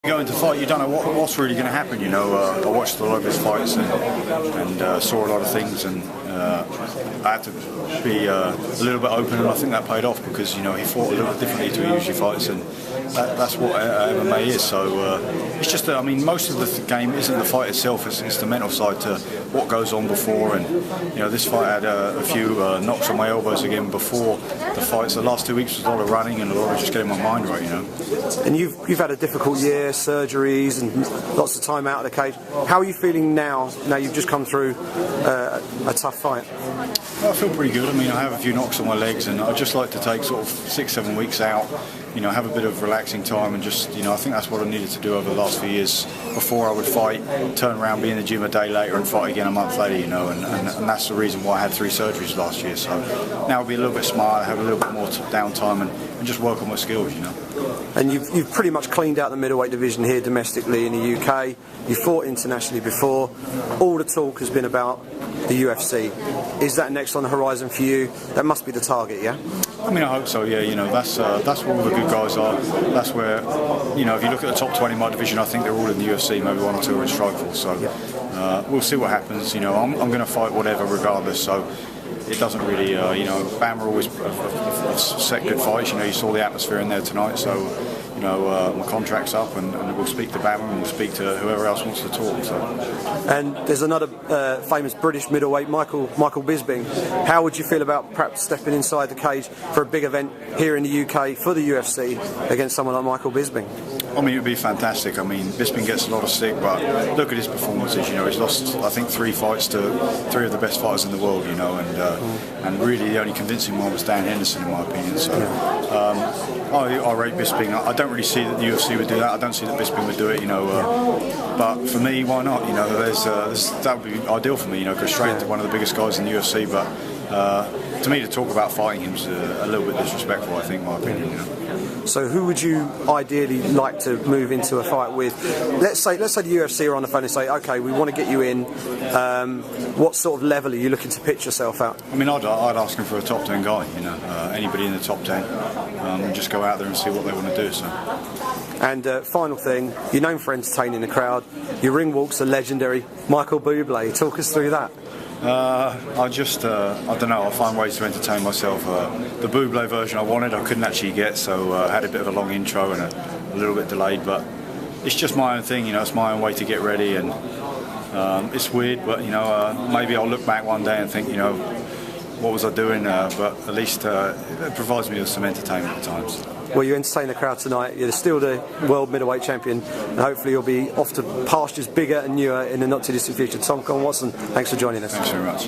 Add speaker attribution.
Speaker 1: Go into fight, you don't know what's really going to happen. I watched a lot of his fights and saw a lot of things, and I had to be a little bit open, and I think that paid off because he fought a little bit differently to he usually fights, and that's what MMA is. So it's just that, most of the game isn't the fight itself; it's the mental side to what goes on before. And this fight had a few knocks on my elbows again before the fights. The last 2 weeks was a lot of running and a lot of just getting my mind right.
Speaker 2: And you've had a difficult year, surgeries and lots of time out of the cage. How are you feeling now? Now you've just come through a tough fight.
Speaker 1: Well, I feel pretty good. I have a few knocks on my legs, and I'd just like to take sort of 6-7 weeks out. Have a bit of relaxing time, and just I think that's what I needed to do over the last few years before I would fight. Turn around, be in the gym a day later, and fight again a month later. And that's the reason why I had 3 surgeries last year. So now I'll be a little bit smarter, have a little bit more downtime, and just work on my skills.
Speaker 2: And you've pretty much cleaned out the middleweight division here domestically in the UK. You fought internationally before. All the talk has been about the UFC. Is that next on the horizon for you? That must be the target, yeah?
Speaker 1: I hope so. Yeah, that's where all the good guys are. That's where, if you look at the top 20 in my division, I think they're all in the UFC. Maybe 1 or 2 are in Strikeforce. So we'll see what happens. I'm going to fight whatever, regardless. So it doesn't really, BAMMA always set good fights. You saw the atmosphere in there tonight. So my contract's up, and we'll speak to BAMMA and we'll speak to whoever else wants to talk. So.
Speaker 2: And there's another famous British middleweight, Michael Bisping. How would you feel about perhaps stepping inside the cage for a big event here in the UK for the UFC against someone like Michael Bisping?
Speaker 1: It would be fantastic. Bisping gets a lot of stick, but look at his performances. He's lost, I think, 3 fights to 3 of the best fighters in the world. And really the only convincing one was Dan Henderson, in my opinion. So I rate Bisping. I don't really see that the UFC would do that. I don't see that Bisping would do it. But for me, why not? That would be ideal for me. Go straight into one of the biggest guys in the UFC. But to me, to talk about fighting him is a little bit disrespectful, I think, in my opinion.
Speaker 2: So who would you ideally like to move into a fight with? Let's say the UFC are on the phone and say, okay, we want to get you in. What sort of level are you looking to pitch yourself at?
Speaker 1: I'd ask him for a top 10 guy. Anybody in the top 10, and just go out there and see what they want to do. So.
Speaker 2: And final thing, you're known for entertaining the crowd. Your ring walks are legendary. Michael Buble, talk us through that.
Speaker 1: I don't know, I find ways to entertain myself. The Buble version I wanted, I couldn't actually get, so I had a bit of a long intro and a little bit delayed, but it's just my own thing, it's my own way to get ready, and it's weird, but maybe I'll look back one day and think, what was I doing, but at least it provides me with some entertainment at times.
Speaker 2: Well, you entertain the crowd tonight. You're still the world middleweight champion, and hopefully you'll be off to pastures bigger and newer in the not too distant future. Tom Watson, thanks for joining us.
Speaker 1: Thanks very much.